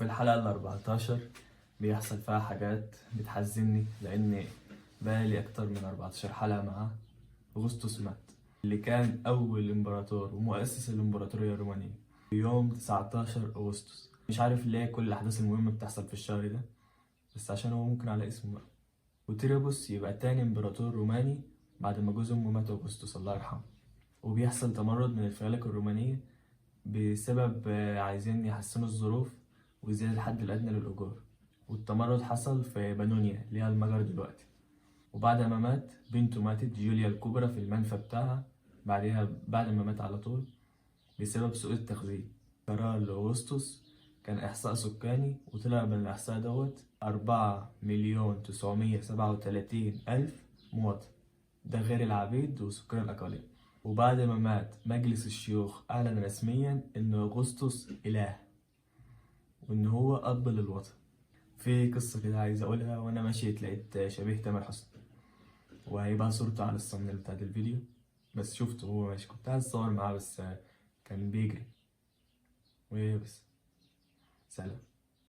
وفي الحلقة ال14 بيحصل فيها حاجات بتحزني، لأن بقالي أكتر من 14 حلقة معاه. أغسطس مات، اللي كان أول إمبراطور ومؤسس الإمبراطورية الرومانية، في يوم 19 أغسطس. مش عارف ليه كل الأحداث المهمة بتحصل في الشهر ده، بس عشان هو ممكن على اسمه بقى. وتيربوس يبقى تاني إمبراطور روماني بعد ما جوز أمه مات أغسطس الله يرحمه. وبيحصل تمرد من الفيالق الرومانية بسبب عايزين يحسنوا الظروف وزيادة الحد الأدنى للأجور. والتمرد حصل في بانونيا اللي هي المجر دلوقتي. وبعد ما مات بنته ماتت جوليا الكبرى في المنفى بتاعها بعد ما مات على طول بسبب سوء التغذية. قرار لأغسطس كان إحصاء سكاني، وطلع من الإحصاء دوت 4,937,000 مواطن، ده غير العبيد وسكان الأقاليم. وبعد ما مات مجلس الشيوخ أعلن رسميا إن أغسطس إله، وإن هو أب للوطن. في قصة كده عايز أقولها، وأنا ماشي لقيت شبيه تامر حسني، وهيبقى صورته على الصمنيل بتاعت الفيديو، بس شفته وهو ماشي، كنت عايز أصور معاه بس كان بيجري. وبس، سلام.